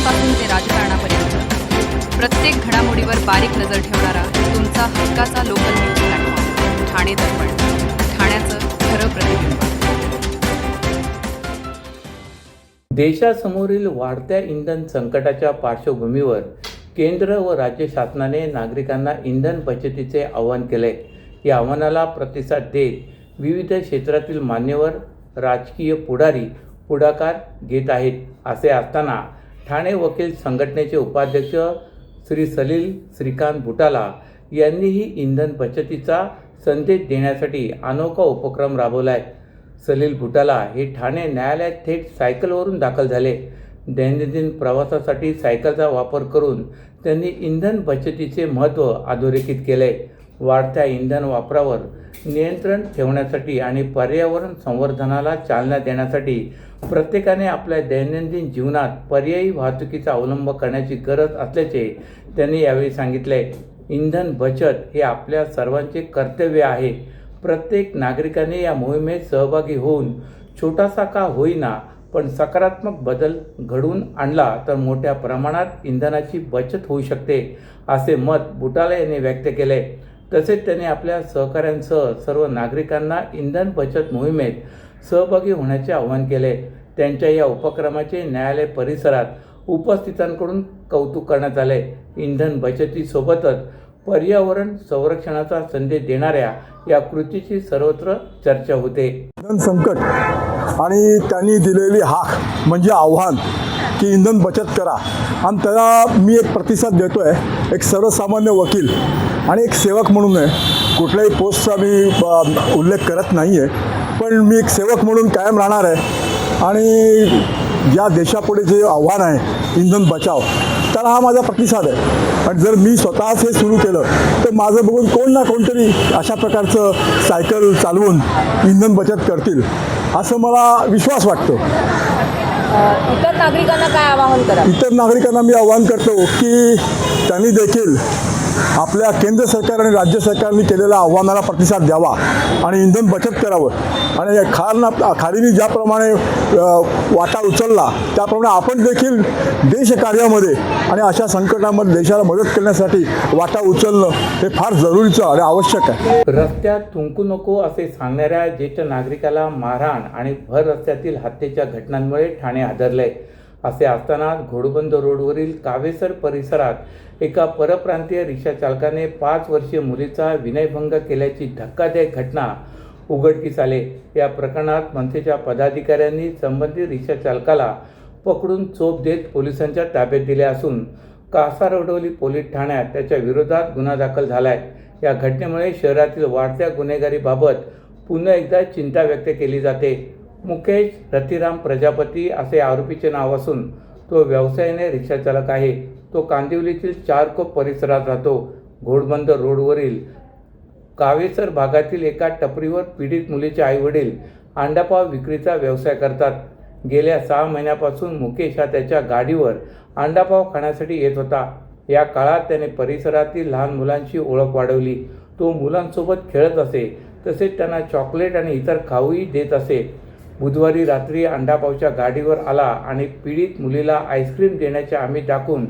घडामोडींपासून ते राजकारणापर्यंत प्रत्येक घडामोडीवर बारीक नजर ठेवणारा तुमचा हक्काचा लोकल न्यूज प्लॅटफॉर्म ठाणे दर्पण, ठाण्याचं खरं प्रतिबिंब. देशासमोरील वाढत्या इंधन संकटाच्या पार्श्वभूमीवर केंद्र व राज्य शासनाने नागरिकांना इंधन बचतीचे आवाहन केले. या आव्हानाला प्रतिसाद देत विविध क्षेत्रातील मान्यवर राजकीय पुढाकार घेत आहेत. असे असताना ठाणे वकील संघटनेचे उपाध्यक्ष श्री सलील श्रीकांत बुटाला यांनीही इंधन बचतीचा संदेश देण्यासाठी अनोखा उपक्रम राबवला आहे. सलील बुटाला हे ठाणे न्यायालयात थेट सायकलवरून दाखल झाले. दैनंदिन प्रवासासाठी सायकलचा वापर करून त्यांनी इंधन बचतीचे महत्त्व अधोरेखित केले. वाढत्या इंधन वापरावर नियंत्रण ठेवण्यासाठी आणि पर्यावरण संवर्धनाला चालना देण्यासाठी प्रत्येकाने आपल्या दैनंदिन जीवनात पर्यायी वाहतुकीचा अवलंब करण्याची गरज असल्याचे त्यांनी यावेळी सांगितले. इंधन बचत हे आपल्या सर्वांचे कर्तव्य आहे. प्रत्येक नागरिकाने या मोहिमेत सहभागी होऊन छोटासा का होईना पण सकारात्मक बदल घडवून आणला तर मोठ्या प्रमाणात इंधनाची बचत होऊ शकते, असे मत बुटाला यांनी व्यक्त केले. तसेच त्यांनी आपल्या सहकाऱ्यांसह सर्व नागरिकांना इंधन बचत मोहिमेत सहभागी होण्याचे आवाहन केले. त्यांच्या या उपक्रमाचे न्यायालय परिसरात उपस्थितांकडून कौतुक करण्यात आले. इंधन बचतीसोबतच पर्यावरण संरक्षणाचा संदेश देणाऱ्या या कृतीची सर्वत्र चर्चा होते. इंधन संकट आणि त्यांनी दिलेली हाक म्हणजे आव्हान की इंधन बचत करा, आणि त्याला मी एक प्रतिसाद देतो आहे. एक सर्वसामान्य वकील आणि एक सेवक म्हणून आहे. कुठल्याही पोस्टचा मी उल्लेख करत नाही आहे, पण मी एक सेवक म्हणून कायम राहणार आहे. आणि या देशापुढे जे आव्हान आहे इंधन बचाव, त्याला हा माझा प्रतिसाद आहे. आणि जर मी स्वतःच हे सुरू केलं तर माझं बघून कोण ना कोणतरी अशा प्रकारचं सायकल चालवून इंधन बचत करतील असं मला विश्वास वाटतो. इतर नागरिकांना काय आवाहन करा? इतर नागरिकांना मी आवाहन करतो की त्यांनी देखील आपल्या केंद्र सरकार आणि राज्य सरकारने केलेल्या आव्हानाला प्रतिसाद द्यावा आणि इंधन बचत करावं. आणि खालीने ज्याप्रमाणे वाटा उचलला त्याप्रमाणे आपण देखील देशकार्यामध्ये आणि अशा संकटामध्ये देशाला मदत करण्यासाठी वाटा उचलणं हे फार जरुरीचं आणि आवश्यक आहे. रस्त्यात थुंकू नको असे सांगणाऱ्या ज्येष्ठ नागरिकाला मारहाण आणि भर रस्त्यातील हत्येच्या घटनांमुळे ठाणे हादरले. असे असताना घोडबंदर रोडवरील कावेसर परिसरात एका परप्रांतीय रिक्षा चालकाने 5 वर्षीय मुलीचा विनयभंग केल्याची धक्कादायक घटना उघडकीस आले. या प्रकरणात मनसेच्या पदाधिकाऱ्यांनी संबंधित रिक्षा चालकाला पकडून चोप देत पोलिसांच्या ताब्यात दिले असून कासारवडवली पोलीस ठाण्यात त्याच्या विरोधात गुन्हा दाखल झालाय. या घटनेमुळे शहरातील वाढत्या गुन्हेगारीबाबत पुन्हा एकदा चिंता व्यक्त केली जाते. मुकेश रतिराम प्रजापती असे आरोपीचे नाव असून तो व्यवसायाने रिक्षाचालक आहे. तो कांदिवलीतील चारकोप परिसरात राहतो. घोडबंदर रोडवरील कावेसर भागातील एका टपरीवर पीडित मुलीचे आईवडील अंडापाव विक्रीचा व्यवसाय करतात. गेल्या 6 महिन्यापासून मुकेश हा त्याच्या गाडीवर अंडापाव खाण्यासाठी येत होता. या काळात त्याने परिसरातील लहान मुलांची ओळख वाढवली. तो मुलांसोबत खेळत असे, तसेच त्यांना चॉकलेट आणि इतर खाऊही देत असे. बुधवारी रात्री अंडापावच्या गाडीवर आला आणि पीडित मुलीला आईस्क्रीम देण्याचे आमिष दाखवून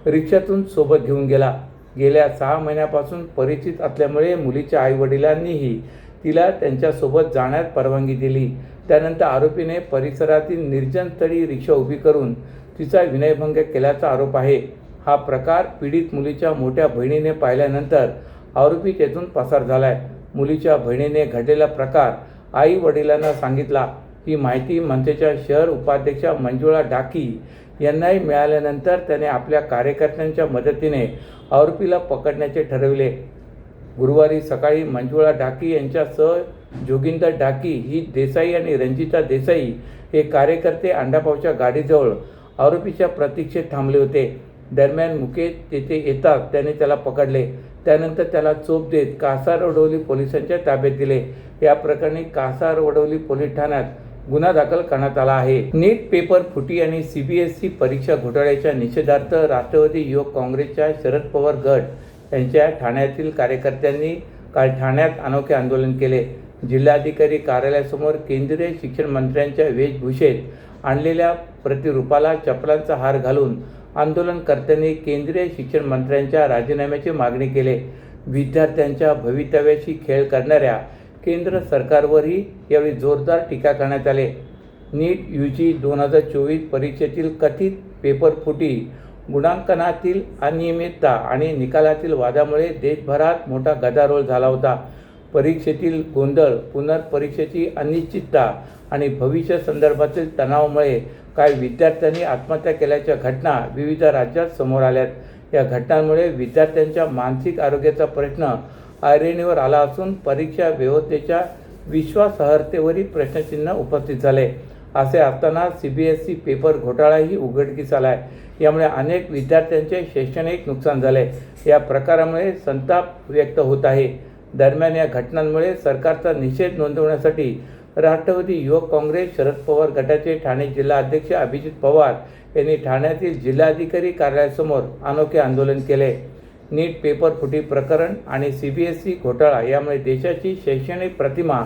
रिक्षातून सोबत घेऊन गेला. गेल्या 6 महिन्यापासून परिचित असल्यामुळे मुलीच्या आईवडिलांनीही तिला त्यांच्यासोबत जाण्यास परवानगी दिली. त्यानंतर आरोपीने परिसरातील निर्जन स्थळी रिक्षा उभी करून तिचा विनयभंग केल्याचा आरोप आहे. हा प्रकार पीडित मुलीच्या मोठ्या बहिणीने पाहिल्यानंतर आरोपी तेथून पसार झालाय. मुलीच्या बहिणीने घडलेला प्रकार आई वडिलांना सांगितला. ही माहिती मनसेच्या शहर उपाध्यक्षा मंजुळा डाकी यांनाही मिळाल्यानंतर त्याने आपल्या कार्यकर्त्यांच्या मदतीने आरोपीला पकडण्याचे ठरविले. गुरुवारी सकाळी मंजुळा डाकी यांच्यासह जोगिंदर डाकी, ही देसाई आणि रंजिता देसाई हे कार्यकर्ते अंडापावच्या गाडीजवळ आरोपीच्या प्रतीक्षेत थांबले होते. दरम्यान मुकेश तेथे येताच त्याने त्याला पकडले. त्यानंतर त्याला चोप देत कासारवडवली पोलिसांच्या ताब्यात दिले. या प्रकरणी कासारवडवली पोलीस ठाण्यात गुन्हा दाखल करण्यात आला आहे. नीट पेपर फुटी आणि CBSE परीक्षा घोटाळ्याच्या निषेधार्थ राष्ट्रवादी युवक काँग्रेसच्या शरद पवार गट यांच्या ठाण्यातील कार्यकर्त्यांनी काल ठाण्यात अनोखे आंदोलन केले. जिल्हाधिकारी कार्यालयासमोर केंद्रीय शिक्षण मंत्र्यांच्या वेशभूषेत आणलेल्या प्रतिरूपाला चपलांचा हार घालून आंदोलनकर्त्यांनी केंद्रीय शिक्षण मंत्र्यांच्या राजीनाम्याची मागणी केली. विद्यार्थ्यांच्या भवितव्याशी खेळ करणाऱ्या केंद्र सरकारवरही यावेळी जोरदार टीका करण्यात आली. नीट UG 2024 परीक्षेतील कथित पेपरफुटी, गुणांकनातील अनियमितता आणि निकालातील वादामुळे देशभरात मोठा गदारोळ झाला होता. परीक्षेतील गोंधळ, पुनर्परीक्षेची अनिश्चितता आणि भविष्य संदर्भातील तणावामुळे काही विद्यार्थ्यांनी आत्महत्या केल्याच्या घटना विविध राज्यात समोर आल्यात. या घटनांमुळे विद्यार्थ्यांच्या मानसिक आरोग्याचा प्रश्न ऐरणीवर आला असून परीक्षा व्यवस्थेच्या विश्वासार्हतेवरही प्रश्नचिन्ह उपस्थित झाले. असे असताना CBSE पेपर घोटाळाही उघडकीस आला आहे. यामुळे अनेक विद्यार्थ्यांचे शैक्षणिक नुकसान झाले. या प्रकारामुळे संताप व्यक्त होत आहे. दरम्यान या घटनांमुळे सरकारचा निषेध नोंदवण्यासाठी राष्ट्रवादी युवक काँग्रेस शरद पवार गटाचे ठाणे जिल्हा अध्यक्ष अभिजित पवार यांनी ठाण्यातील जिल्हाधिकारी कार्यालयासमोर अनोखे आंदोलन केले. नीट पेपर फुटी प्रकरण आणि CBSE घोटाळा यामुळे देशाची शैक्षणिक प्रतिमा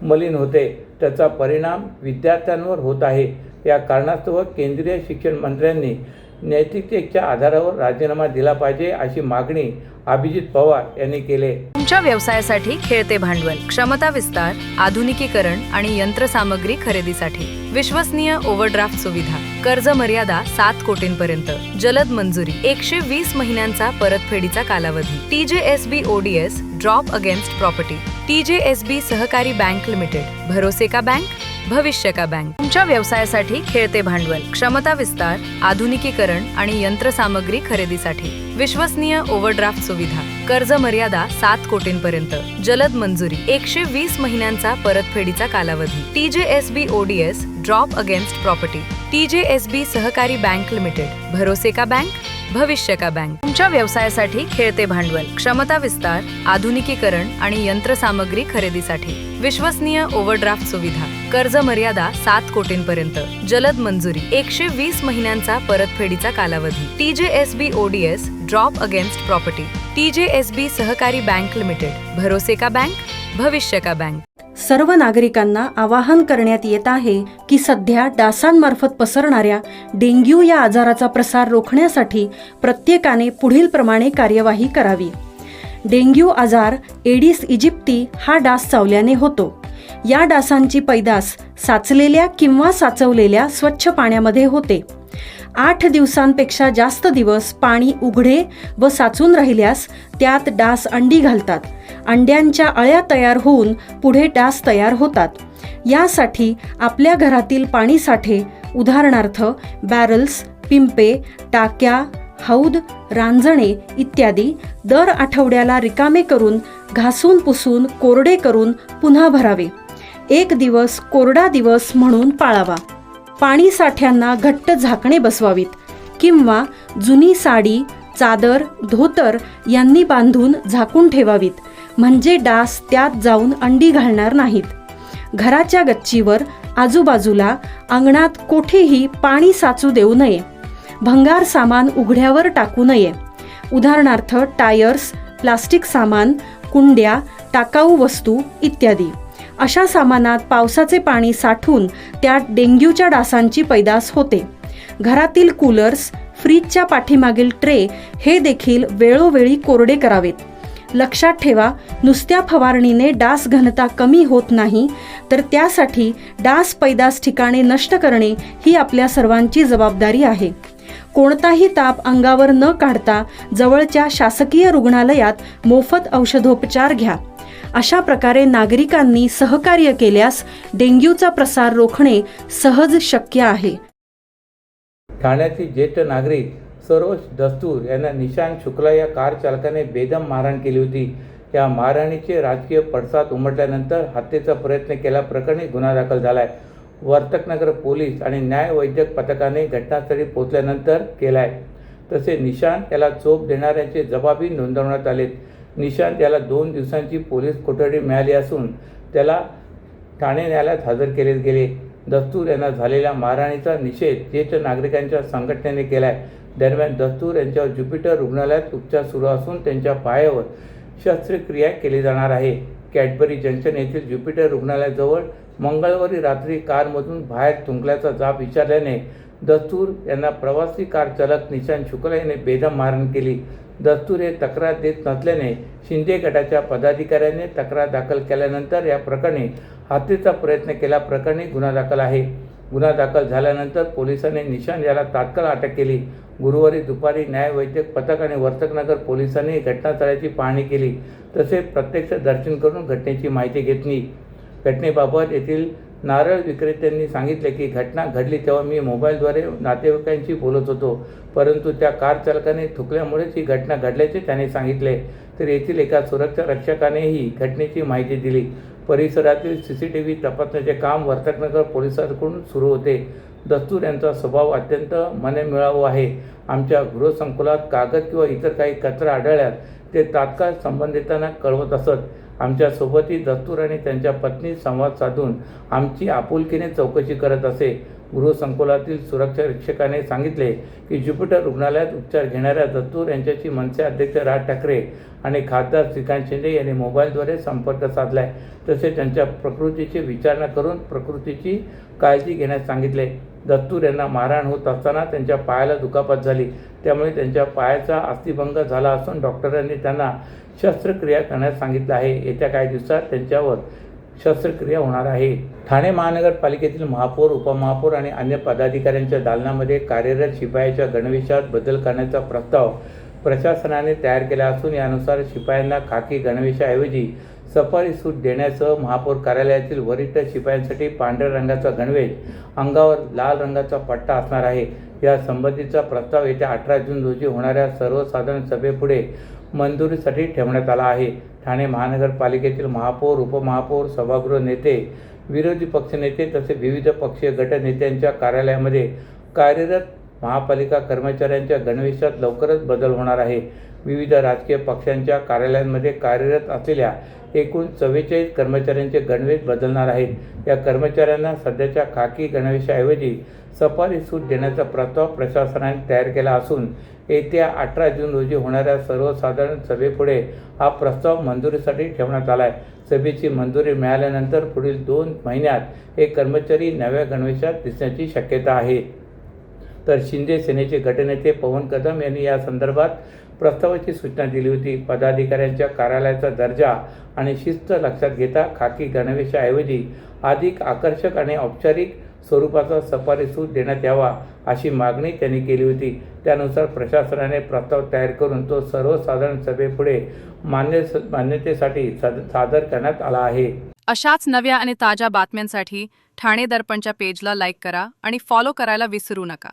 मलिन होते. त्याचा परिणाम विद्यार्थ्यांवर होत आहे. या कारणास्तव केंद्रीय शिक्षण मंत्र्यांनी नैतिकतेच्या आधारावर राजीनामा दिला पाहिजे अशी मागणी अभिजित पवार यांनी केली. तुमच्या व्यवसायासाठी खेळते भांडवल, क्षमता विस्तार, आधुनिकीकरण आणि यंत्रसामग्री खरेदीसाठी विश्वसनीय ओव्हरड्राफ्ट सुविधा, कर्ज मर्यादा 7 कोटींपर्यंत, जलद मंजुरी, 120 महिन्यांचा परतफेडीचा कालावधी, TJSB ODS drop against property, TJSB सहकारी बँक लिमिटेड, भरोसे का बँक, भविष्य का बँक. तुमच्या व्यवसायासाठी खेळते भांडवल, क्षमता विस्तार, आधुनिकीकरण आणि यंत्रसामग्री खरेदीसाठी विश्वसनीय ओव्हरड्राफ्ट सुविधा, कर्ज मर्यादा 7 कोटींपर्यंत, जलद मंजुरी, 120 महिन्यांचा परतफेडीचा कालावधी, TJSB ODS drop against property, TJSB सहकारी बँक लिमिटेड, भरोसे का बँक, भविष्य का बँक. तुमच्या व्यवसायासाठी खेळते भांडवल, क्षमता विस्तार, आधुनिकीकरण आणि यंत्रसामग्री खरेदीसाठी विश्वसनीय ओव्हरड्राफ्ट सुविधा, कर्ज मर्यादा 7 कोटींपर्यंत, जलद मंजुरी, 120 महिन्यांचा परतफेडीचा कालावधी, TJSB ODS drop against property, TJSB सहकारी बँक लिमिटेड, भरोसे का बँक, भविष्य का बँक. सर्व नागरिकांना आवाहन करण्यात येत आहे की सध्या डासांमार्फत पसरणाऱ्या डेंग्यू या आजाराचा प्रसार रोखण्यासाठी प्रत्येकाने पुढीलप्रमाणे कार्यवाही करावी. डेंग्यू आजार एडिस इजिप्ती हा डास चावल्याने होतो. या डासांची पैदास साचलेल्या किंवा साचवलेल्या स्वच्छ पाण्यामध्ये होते. 8 दिवसांपेक्षा जास्त दिवस पाणी उघडे व साचून राहिल्यास त्यात डास अंडी घालतात. अंड्यांच्या अळ्या तयार होऊन पुढे डास तयार होतात. यासाठी आपल्या घरातील पाणीसाठे उदाहरणार्थ बॅरल्स, पिंपे, टाक्या, हौद, रांजणे इत्यादी दर आठवड्याला रिकामे करून घासून पुसून कोरडे करून पुन्हा भरावे. 1 दिवस कोरडा दिवस म्हणून पाळावा. पाणी साठ्यांना घट्ट झाकणे बसवावीत किंवा जुनी साडी, चादर, धोतर यांनी बांधून झाकून ठेवावीत, म्हणजे डास त्यात जाऊन अंडी घालणार नाहीत. घराच्या गच्चीवर, आजूबाजूला, अंगणात कोठेही पाणी साचू देऊ नये. भंगार सामान उघड्यावर टाकू नये. उदाहरणार्थ टायर्स, प्लास्टिक सामान, कुंड्या, टाकाऊ वस्तू इत्यादी. अशा सामानात पावसाचे पाणी साठून त्यात डेंग्यूच्या डासांची पैदास होते. घरातील कूलर्स, फ्रीजच्या पाठीमागील ट्रे हे देखील वेळोवेळी कोरडे करावेत. लक्षात ठेवा, नुसत्या फवारणीने डास घनता कमी होत नाही, तर त्यासाठी डास पैदास ठिकाणे नष्ट करणे ही आपल्या सर्वांची जबाबदारी आहे. कोणताही ताप अंगावर न काढता जवळच्या शासकीय रुग्णालयात मोफत औषधोपचार घ्या. अशा प्रकारे नागरिकांनी सहकार्य केल्यास डेंग्यूचा प्रसार रोखणे सहज शक्य आहे. ठाण्यातील ज्येष्ठ नागरिक सरोज दस्तूर यांना निशांत शुक्ला या कार चालकाने बेदम मारहाण केली होती. या मारहाणीचे राजकीय पडसाद उमटल्यानंतर हत्येचा प्रयत्न केल्याप्रकरणी गुन्हा दाखल झाला आहे. वर्तकनगर पोलीस आणि न्यायवैद्यक पथकाने घटनास्थळी पोहोचल्यानंतर केला आहे. तसे निशांत याला चोप देणाऱ्यांचे जबाबही नोंदवण्यात आलेत. निशांत याला 2 दिवसांची पोलीस कोठडी मिळाली असून त्याला ठाणे न्यायालयात हजर केले गेले. दस्तूर यांना झालेल्या मारहाणीचा निषेध ज्येष्ठ नागरिकांच्या संघटनेने केला आहे. दरम्यान दस्तूर यांच्यावर ज्युपिटर रुग्णालयात उपचार सुरू असून त्यांच्या पायावर शस्त्रक्रिया केली जाणार आहे. कॅडबरी जंक्शन येथील ज्युपिटर रुग्णालयाजवळ मंगळवारी रात्री कारमधून बाहेर थुंकल्याचा जाब विचारल्याने दस्तूर यांना प्रवासी कार चालक निशांत शुक्ला याने बेदम मारहाण केली. दस्तूर हे तक्रार देत नसल्याने शिंदे गटाच्या पदाधिकाऱ्यांनी तक्रार दाखल केल्यानंतर या प्रकरणी हत्येचा प्रयत्न केल्याप्रकरणी गुन्हा दाखल आहे. गुन्हा दाखल झाल्यानंतर पोलिसांनी निशांत याला तात्काळ अटक केली. गुरुवारी दुपारी न्यायवैद्यक पथक आणि वर्तकनगर पोलिसांनी घटनास्थळाची पाहणी केली. तसेच प्रत्यक्ष दर्शन करून घटनेची माहिती घेतली. घटनेबाबत येथील नारळ विक्रेत्यांनी सांगितले की घटना घडली तेव्हा मी मोबाईलद्वारे नातेवाईकांशी बोलत होतो, परंतु त्या कार चालकाने थुकल्यामुळेच ही घटना घडल्याचे त्याने सांगितले. तर येथील एका सुरक्षा रक्षकानेही घटनेची माहिती दिली. परिसरातील CCTV तपासण्याचे काम वर्तकनगर पोलिसांकडून सुरू होते. दस्तूर यांचा स्वभाव अत्यंत मनमिळावू आहे. आमच्या गृहसंकुलात कागद किंवा इतर काही कचरा आढळल्यास ते तात्काळ संबंधितांना कळवत असत. आमच्यासोबतही दस्तूर आणि त्यांच्या पत्नी संवाद साधून आमची आपुलकीने चौकशी करत असे. गृहसंकुलातील सुरक्षा रक्षकाने सांगितले की ज्युपिटर रुग्णालयात उपचार घेणाऱ्या दस्तूर यांच्याशी मनसे अध्यक्ष राज ठाकरे आणि खासदार श्रीकांत शिंदे यांनी मोबाईलद्वारे संपर्क साधलाय. तसेच त्यांच्या प्रकृतीची विचारणा करून प्रकृतीची काळजी घेण्यास सांगितले. दस्तूर यांना मारहाण होत असताना त्यांच्या पायाला दुखापत झाली, त्यामुळे त्यांच्या पायाचा अस्थिभंग झाला असून डॉक्टरांनी त्यांना शस्त्रक्रिया करण्यास सांगितलं आहे. येत्या काही दिवसात त्यांच्यावर शस्त्रक्रिया होणार आहे. ठाणे महानगरपालिकेतील महापौर, उपमहापौर आणि अन्य पदाधिकाऱ्यांच्या दालनामध्ये कार्यरत शिपायाच्या गणवेशात बदल करण्याचा प्रस्ताव प्रशासनाने तयार केला असून यानुसार शिपायांना खाकी गणवेशाऐवजी सफारी सूट देण्यासह महापौर कार्यालयातील वरिष्ठ शिपायांसाठी पांढऱ्या रंगाचा गणवेश, अंगावर लाल रंगाचा पट्टा असणार आहे. या संबंधीचा प्रस्ताव येत्या 18 जून रोजी होणाऱ्या सर्वसाधारण सभेपुढे मंजुरीसाठी ठेवण्यात आला आहे. ठाणे महानगरपालिकेतील महापौर, उपमहापौर, सभागृह नेते, विरोधी पक्षनेते तसेच विविध पक्षीय गटनेत्यांच्या कार्यालयामध्ये कार्यरत महापालिका कर्मचाऱ्यांच्या गणवेशात लवकरच बदल होणार आहे. विविध राजकीय पक्षांच्या कार्यालयांमध्ये कार्यरत असलेल्या एकूण 44 कर्मचाऱ्यांचे गणवेश बदलणार आहेत. या कर्मचाऱ्यांना सध्याच्या खाकी गणवेशाऐवजी सफारी सूट देण्याचा प्रस्ताव प्रशासनाने तयार केला असून येत्या 18 जून रोजी होणाऱ्या सर्वसाधारण सभेपुढे हा प्रस्ताव मंजुरीसाठी ठेवण्यात आला आहे. सभेची मंजुरी मिळाल्यानंतर पुढील 2 महिन्यात हे कर्मचारी नव्या गणवेशात दिसण्याची शक्यता आहे. तर शिंदे सेनेचे गटनेते पवन कदम यांनी या संदर्भात प्रस्तावाची सूचना दिली होती. पदाधिकाऱ्यांच्या कार्यालयाचा दर्जा आणि शिस्त लक्षात घेता खाकी गणवेशाऐवजी अधिक आकर्षक आणि औपचारिक स्वरूपाचा सफारी सूट देण्यात यावा अशी मागणी त्यांनी केली होती. त्यानुसार प्रशासनाने प्रस्ताव तयार करून तो सर्वसाधारण सभेपुढे मान्यतेसाठी सादर करण्यात आला आहे. अशाच नव्या आणि ताज्या बातम्यांसाठी ठाणे दर्पणच्या पेजला लाईक करा आणि फॉलो करायला विसरू नका.